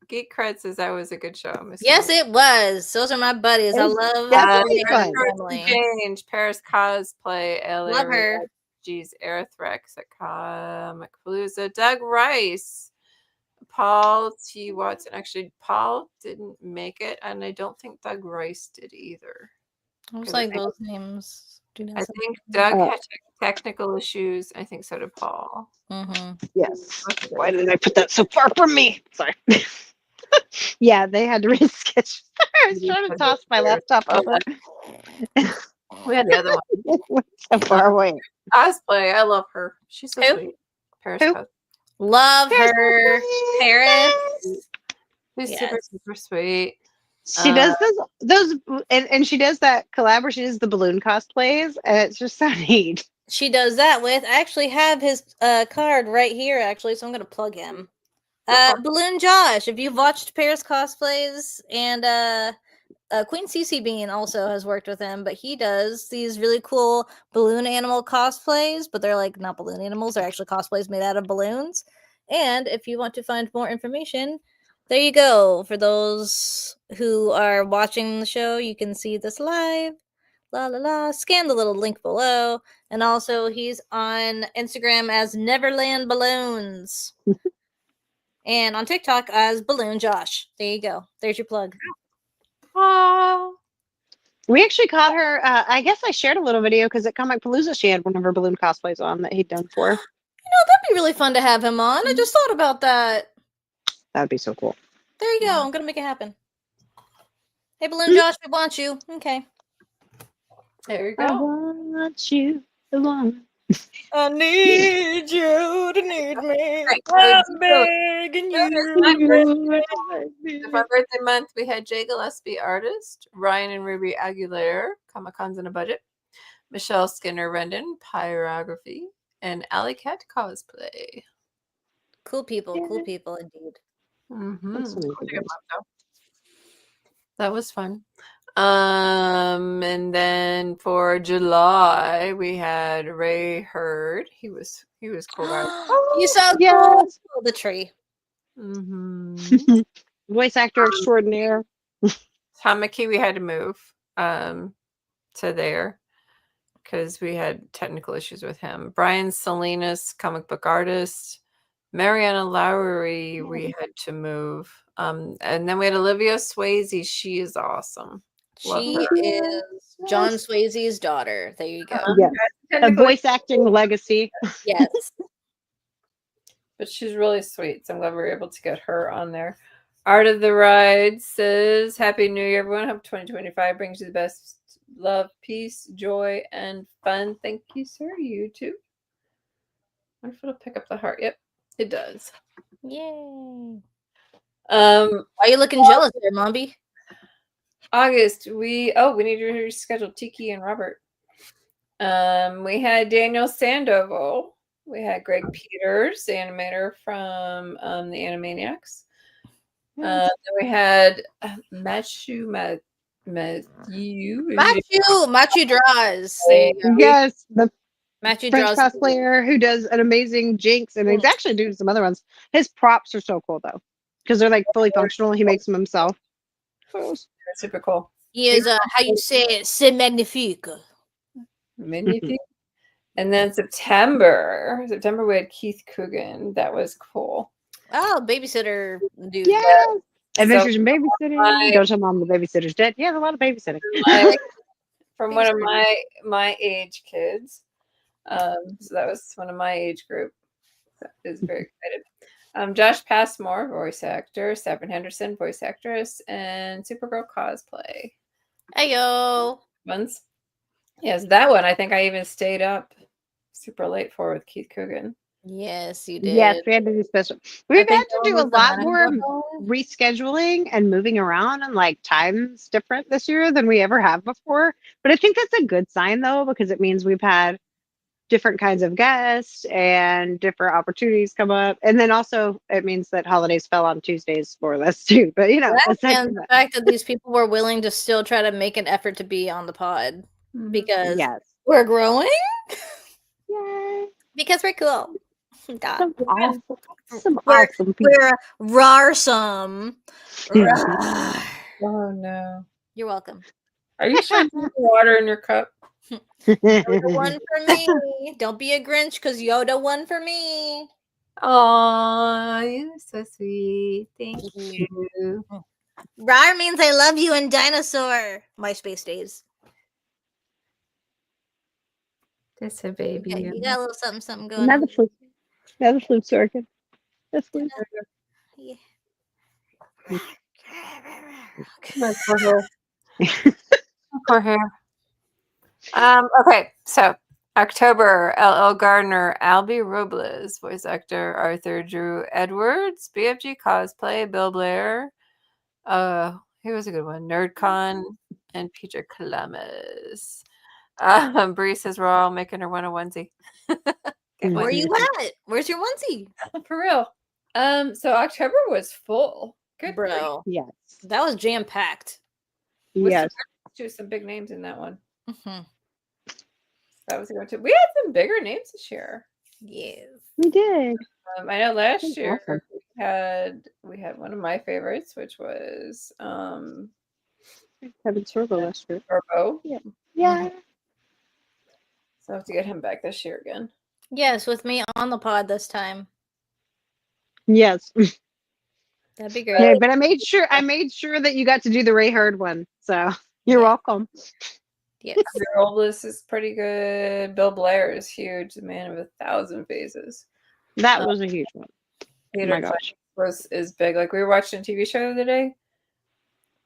Geek Cred says that was a good show. Yes, it was. Those are my buddies. I love Retro Exchange, Paris Cosplay, LA love her. G's Airthrex at Comic Palooza, Doug Rice, Paul T. Watson. Actually, Paul didn't make it, and I don't think Doug Rice did either. I was like, those names. I think Doug had technical issues. I think so did Paul. Yes. Why did I put that so far from me? Sorry. Yeah, they had to reschedule. I was trying to toss my laptop over. We had the other one. It went so far away. Cosplay. I love her. She's so sweet. Paris Cosplay. Love her. Paris. She's super sweet. She does those and she does that collab where she does the balloon cosplays, and it's just so neat. She does that with. I actually have his card right here, actually, so I'm gonna plug him. Balloon Josh, if you've watched Paris cosplays, and Queen CC Bean also has worked with him, but he does these really cool balloon animal cosplays, but they're like not balloon animals, they're actually cosplays made out of balloons. And if you want to find more information, there you go. For those who are watching the show, you can see this live. La la la. Scan the little link below. And also, he's on Instagram as Neverland Balloons. And on TikTok as Balloon Josh. There you go. There's your plug. We actually caught her. I guess I shared a little video because at Comic Palooza she had one of her balloon cosplays on that he'd done for her. You know, that'd be really fun to have him on. I just thought about that. That'd be so cool. There you go. I'm gonna make it happen. Hey, Balloon Josh, we want you. Okay. There you go. I want you. I need you to need me. I'm begging you. For birthday month, we had Jay Gillespie, artist, Ryan and Ruby Aguilera, Comic Cons in a Budget, Michelle Skinner Rendon, Pyrography, and Alley Cat Cosplay. Cool people indeed. That was fun. And then for July we had Ray Hurd. He was cool. You saw cool. The tree. Voice actor extraordinaire. Tom McKee, we had to move to there because we had technical issues with him. Brian Salinas, comic book artist. Mariana Lowry, we had to move. And then we had Olivia Swayze. She is awesome. She is John Swayze's daughter. There you go. Yes. A voice acting legacy. Yes. But she's really sweet. So I'm glad we were able to get her on there. Art of the Ride says, Happy New Year, everyone. Hope 2025 brings you the best love, peace, joy, and fun. Thank you, sir. You too. wonder if it'll pick up the heart. Yep, it does. Yay. Um, Why are you looking jealous there, Mombi? August, we need to reschedule Tiki and Robert. We had Daniel Sandoval. We had Greg Peters, the animator from the Animaniacs. Then we had Matthew Draws. There you go. Yes, the Matthew French Draws. cosplayer who does an amazing Jinx, and he's actually doing some other ones. His props are so cool though, because they're like fully functional. He makes them himself. That's super cool. He is how you say it, c'est magnifique. Magnifique. And then September we had Keith Coogan. That was cool. Oh, babysitter dude. Yeah. Adventures So, in Babysitting. Don't tell mom the babysitter's dead. He has a lot of babysitting. From one of my age kids. So that was one of my age group. So I was very excited. Josh Passmore, voice actor, Stephen Henderson, voice actress, and Supergirl cosplay. Heyo. Ones. Yes, that one I think I even stayed up super late for with Keith Coogan. Yes, you did. Yes, we had to do special. We've had to do a lot more rescheduling and moving around, and like times different this year than we ever have before. But I think that's a good sign though, because it means we've had different kinds of guests and different opportunities come up. And then also it means that holidays fell on Tuesdays more or less too. But you know, and the fact that these people were willing to still try to make an effort to be on the pod because we're growing. Yay. Because we're cool. God. Some awesome people. We're rarsome. Oh no. You're welcome. Are you sure you water in your cup? Yoda one for me. Don't be a Grinch because Yoda one for me. Oh, you're so sweet. Thank you. Rar means I love you in dinosaur. MySpace days. That's a baby. You got a little something going Another on. Another flute circuit. That's good. Yeah. My poor hair. Okay, so October, LL Gardner, Albie Robles, voice actor, Arthur Drew Edwards, BFG cosplay, Bill Blair. He was a good one. NerdCon and Peter Columbus. Bree says we're all making her one a onesie. Where you at? Where's your onesie? For real. So October was full. Good bro. Yes. That was jam packed. Yes. Some big names in that one. Mm-hmm. That was a good too. We had some bigger names this year. Yes, we did. I know last year we had one of my favorites, which was Kevin Sorbo last year. Sorbo. Yeah. Yeah. So I have to get him back this year again. Yes, with me on the pod this time. Yes. That'd be great. Yeah, but I made sure that you got to do the Ray Hurd one. So you're welcome. Yes. Robles is pretty good. Bill Blair is huge. The man of 1,000 faces. That was a huge one. Peter is big. Like we were watching a TV show the other day.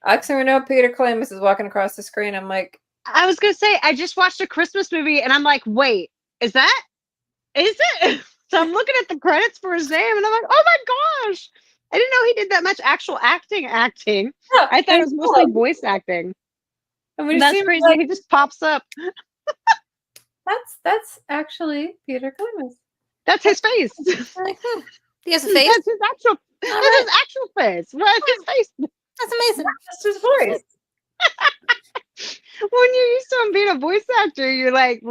Actually, we know Peter Columbus is walking across the screen. I'm like, I was gonna say I just watched a Christmas movie and I'm like, wait, is it? So I'm looking at the credits for his name and I'm like, oh my gosh. I didn't know he did that much actual acting. Yeah, I thought it was mostly voice acting. And that's crazy. Like, he just pops up. That's actually Peter Columbus. That's his face. He has a face. That's his actual face. Well, his face. That's amazing. That's his voice. When you're used to him being a voice actor, you're like,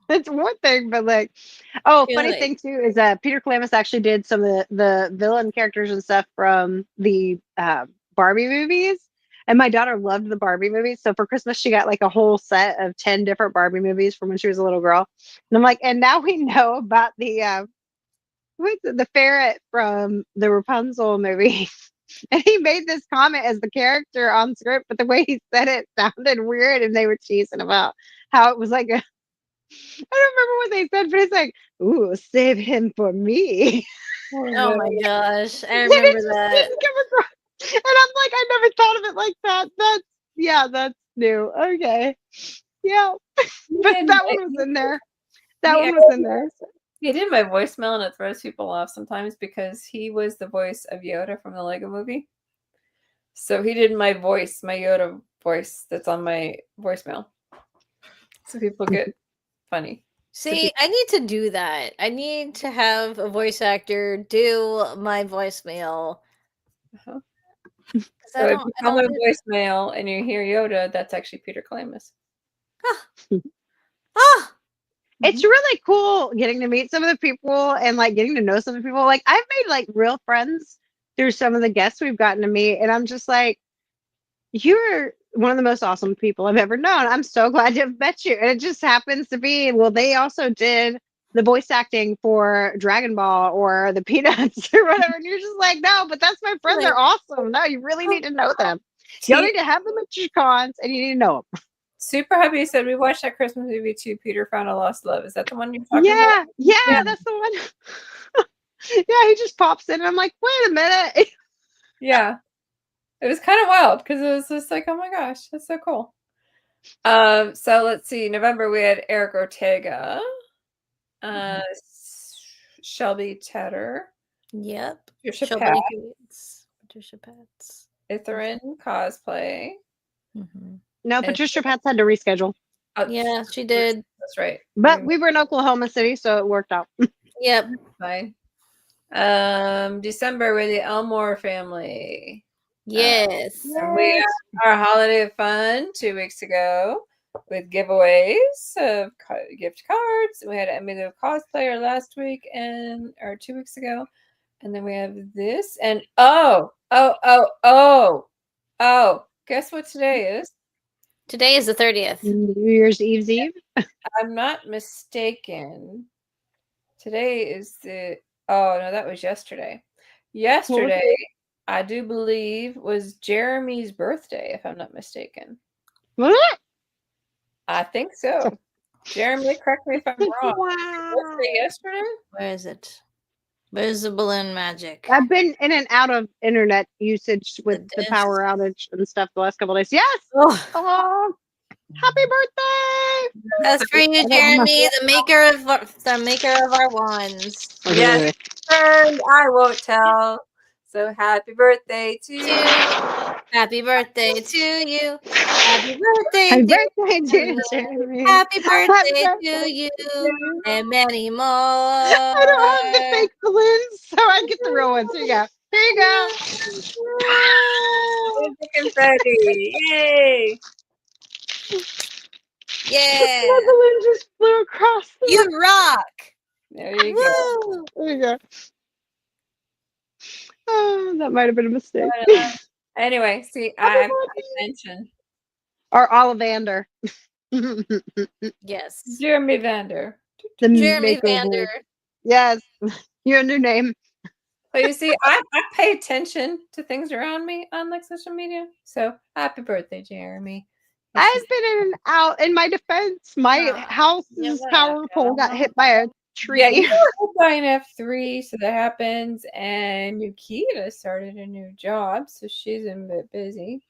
that's one thing. But like, funny thing too is that Peter Columbus actually did some of the villain characters and stuff from the Barbie movies. And my daughter loved the Barbie movies. So for Christmas, she got like a whole set of 10 different Barbie movies from when she was a little girl. And I'm like, and now we know about the ferret from the Rapunzel movie. And he made this comment as the character on script, but the way he said it sounded weird. And they were teasing about how it was like I don't remember what they said, but it's like, ooh, save him for me. Oh my gosh. I remember that. And I'm like, I never thought of it like that. That's new. Okay. Yeah. But that one was in there. That one was in there. He did my voicemail, and it throws people off sometimes because he was the voice of Yoda from the Lego movie. So he did my voice, my Yoda voice that's on my voicemail. So people get funny. See, I need to do that. I need to have a voice actor do my voicemail. Uh-huh. 'Cause So if you call my voicemail and you hear Yoda, that's actually Peter Clamus. Ah! It's really cool getting to meet some of the people and like getting to know some of the people. Like I've made like real friends through some of the guests we've gotten to meet, and I'm just like, you're one of the most awesome people I've ever known. I'm so glad to have met you. And it just happens to be, well, they also did the voice acting for Dragon Ball or the Peanuts or whatever. And you're just like, no, but that's my friend. They're awesome. No, you really need to know them. You need to have them at your cons and you need to know them. Super Happy said we watched that Christmas movie too. Peter Found a Lost Love. Is that the one you're talking about? Yeah, that's the one. Yeah, he just pops in and I'm like, wait a minute. Yeah. It was kind of wild because it was just like, oh my gosh, that's so cool. So let's see. November we had Eric Ortega, Shelby Tedder. Yep. Patricia Pat. Patricia Pats. Ithrin cosplay. No, Patricia Pats had to reschedule. Oh, yeah, she did. That's right. But we were in Oklahoma City, so it worked out. Yep. Fine. December with the Elmore family. Yes. We had our holiday fun 2 weeks ago with giveaways of gift cards. We had Emmy the cosplayer last week or 2 weeks ago. And then we have this. And guess what today is? Today is the 30th. New Year's Eve. I'm not mistaken. Today is oh no, that was yesterday. Yesterday, I do believe, was Jeremy's birthday, if I'm not mistaken. What? I think so. Jeremy, correct me if I'm wrong. Wow. Birthday yesterday? Where is it? Where's the balloon magic? I've been in and out of internet usage with the power outage and stuff the last couple of days. Yes. Oh. Hello. Happy birthday. That's for you, Jeremy, the maker of our wands. Yes. And I won't tell. So happy birthday to you. Happy birthday to you. Happy birthday, Happy to birthday, you. Jeremy. Happy birthday to you. And many more. I don't have the fake balloons, so I get the real ones. Here you go. Here you go. Confetti. Yay. Yeah. My balloon just flew across the You rock. There you go. There you go. Oh, that might have been a mistake. Anyway, see, I'm paying attention. Or Ollivander. Yes. Jeremy Vander. Jeremy Vander. Yes. Your new name. So you see, I pay attention to things around me on like social media. So happy birthday, Jeremy. I've been in and out. In my defense, my house's power pole got hit by a tree. Yeah, you were hit by an F3, so that happens. And Yukita started a new job, so she's a bit busy.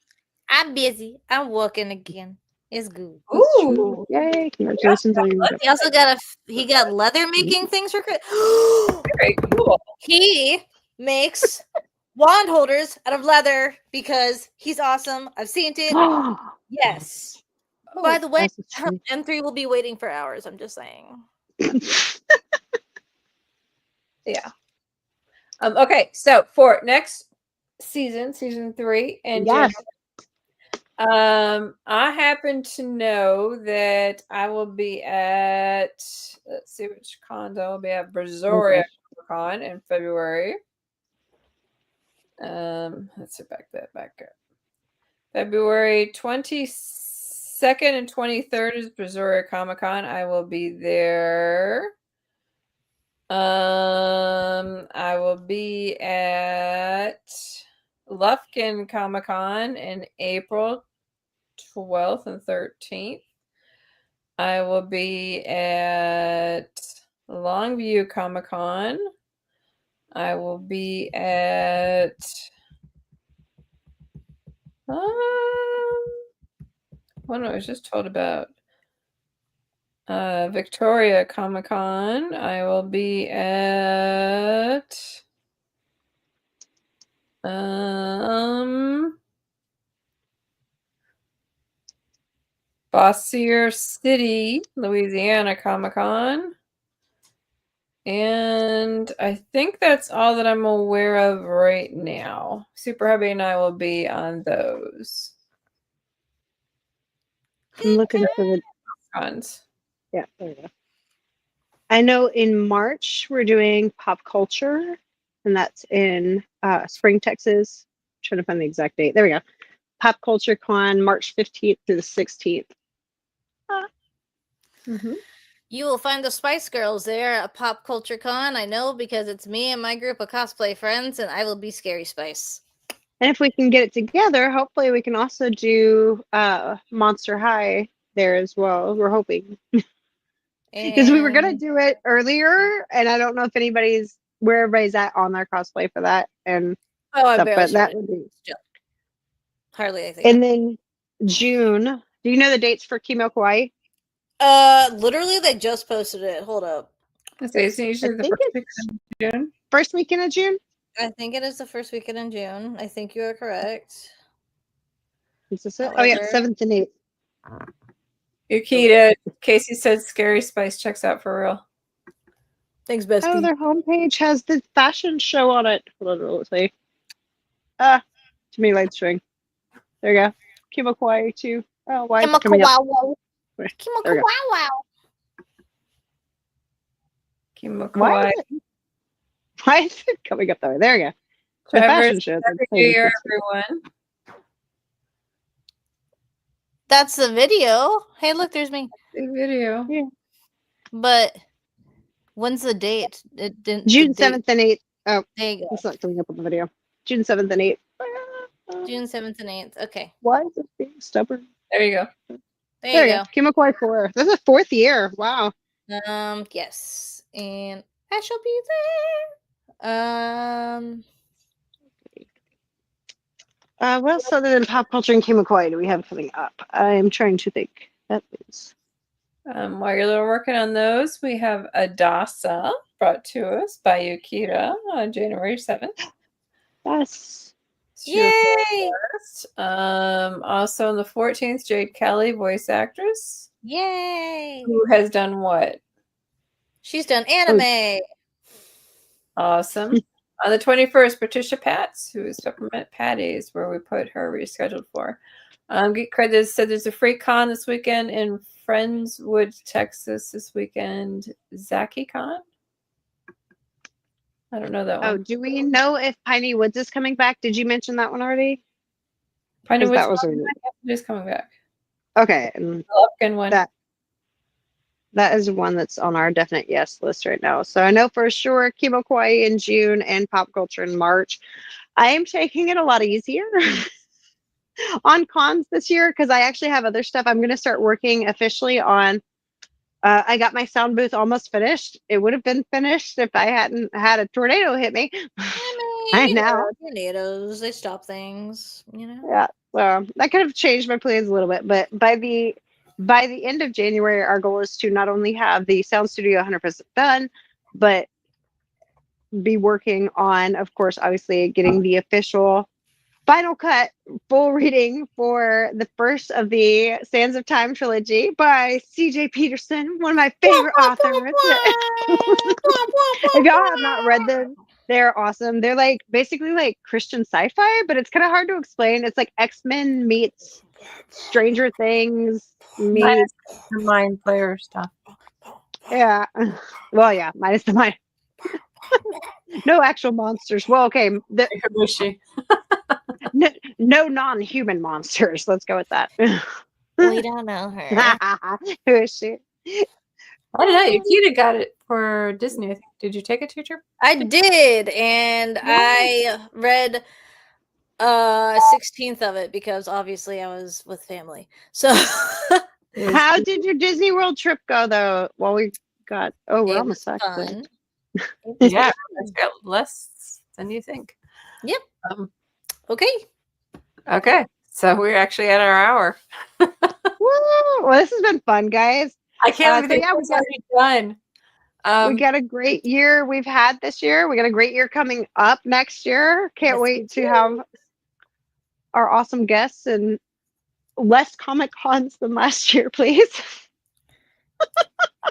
I'm busy. I'm working again. It's good. Ooh, yay! Congratulations on your. He also got leather making things for Christmas. Very cool. He makes wand holders out of leather because he's awesome. I've seen it. Yes. Oh, by the way, M3 will be waiting for hours. I'm just saying. Yeah. Okay, so for next season 3, and yes. I happen to know that I will be at, let's see which cons I will be at, Brazoria Con in February. Let's see, back up. February 22nd and 23rd is Brazoria Comic Con. I will be there. I will be at Lufkin Comic Con in April 12th and 13th. I will be at Longview Comic Con. I will be at one I was just told about. Victoria Comic-Con. I will be at Bossier City, Louisiana Comic-Con. And I think that's all that I'm aware of right now. Super Hubby and I will be on those I'm looking for the cons. yeah. There we go. I know in March we're doing pop culture, and that's in Spring, Texas. I'm trying to find the exact date. There we go. Pop Culture Con, March 15th through the 16th. You will find the Spice Girls there at Pop Culture Con. I know because it's me and my group of cosplay friends, and I will be Scary Spice. And if we can get it together, hopefully we can also do Monster High there as well. We're hoping. Because we were gonna do it earlier, and I don't know if anybody's where everybody's at on their cosplay for that, and I stuff, barely but that started. would be Hardly anything. And then June. Do you know the dates for Kimo Kawaii? Literally they just posted it. Hold up. It's usually the think first weekend of June. First weekend of June? I think it is the first weekend in June. I think you are correct. Is this it? Oh yeah, 7th and 8th. Yukita, Casey said Scary Spice checks out for real. Thanks, bestie. Oh, their homepage has the fashion show on it. Hold on, let's see. Too many light string. There you go. Kimo Kawaii too. Oh, why is it coming up? Kimo There we go. Kimo Why Kawaii. Why is it coming up that way? There you go. The fashion show. Happy New Year, everyone. That's the video. Hey, look, there's me. The video. Yeah. But when's the date? It didn't. June 7th and 8th. Oh, there you go. it's not coming up on the video. June 7th and 8th. June 7th and 8th. Okay. Why is it being stubborn? There you go. There you go. Kimo Kawaii 4. This is the 4th year. Wow. Yes. And I shall be there. What else other than pop culture and Kimo Kawaii do we have coming up? I'm trying to think. That is. While you're working on those, we have Adasa brought to us by Yukita on January 7th. Yes. Yay! Also on the 14th, Jade Kelly, voice actress. Yay! Who has done what? She's done anime. Awesome. On the 21st, Patricia Patz, who is Peppermint Patties, where we put her rescheduled for. Geek Credits said there's a free con this weekend in Friendswood, Texas this weekend. ZakiCon? I don't know that one. Oh, do we know if Piney Woods is coming back? Did you mention that one already? Piney Woods is coming back. Okay. And one. That is one that's on our definite yes list right now. So I know for sure Kimo Kawaii in June and pop culture in March. I am taking it a lot easier on cons this year because I actually have other stuff. I'm going to start working officially on. I got my sound booth almost finished. It would have been finished if I hadn't had a tornado hit me. I know. Tornadoes, they stop things, you know? Yeah. So that could have changed my plans a little bit. But by the end of January, our goal is to not only have the sound studio 100% done, but be working on, of course, obviously getting the official final cut full reading for the first of the Sands of Time trilogy by C.J. Peterson, one of my favorite authors. If y'all have not read them, they're awesome. They're like basically like Christian sci-fi, but it's kind of hard to explain. It's like X-Men meets Stranger Things meets the Mind Flayer stuff. Yeah. Well, yeah, minus the mind. No actual monsters. Well, okay. No non-human monsters. Let's go with that. We don't know her. Who is she? I don't know. Yukita got it for Disney. Did you take a teacher? I did, and I read 16th of it because obviously I was with family. So how did your Disney World trip go though? Well, we're almost fun. Yeah, it's got less than you think. Yep. Okay. So we're actually at our hour. Woo! Well, this has been fun, guys. I can't So believe yeah, it's already done. we got a great year we've had this year. We got a great year coming up next year. Can't Yes, we wait to have our awesome guests and less Comic Cons than last year, please.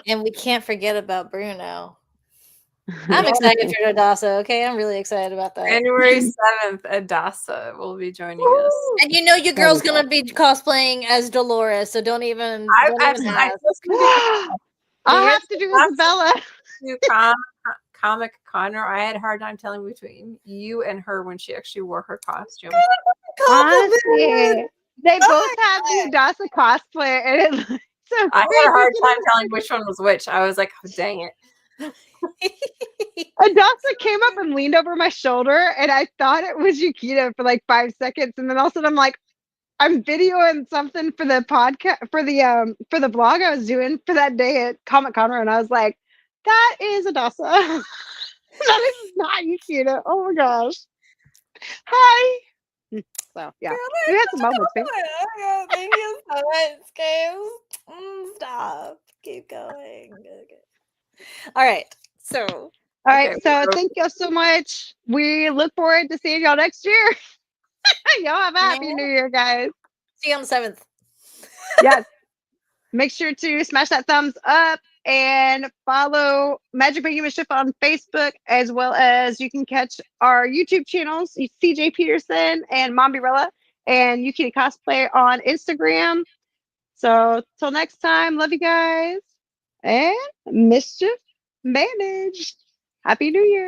And we can't forget about Bruno. I'm excited for Adasa, okay? I'm really excited about that. January 7th, Adasa will be joining us. And you know your girl's gonna be cosplaying as Dolores, so don't even I ask. was going to I'll have to do Isabella. do Comic Con, or I had a hard time telling between you and her when she actually wore her costume. Honestly, they both had the Adasa cosplay, and it looks so I had a hard crazy. time telling which one was which. I was like, oh, dang it. Adasa came up and leaned over my shoulder, and I thought it was Yukita for like 5 seconds, and then all of a sudden I'm like, I'm videoing something for the podcast for the blog I was doing for that day at Comic Con, and I was like, that is Adasa. That is not Yukita. Oh my gosh. Hi. So yeah, Girl, we had some moments. Babe. Thank you so much, guys. Stop. Keep going. Okay. All right. So. All right. Okay, So thank y'all so much. We look forward to seeing y'all next year. Y'all have a happy New Year, guys. See you on the 7th. Yes. Make sure to smash that thumbs up and follow Magic Making Mischief on Facebook, as well as you can catch our YouTube channels, CJ Peterson and Mombierella and Yukita Cosplay on Instagram. So till next time, love you guys, and mischief managed. Happy New Year.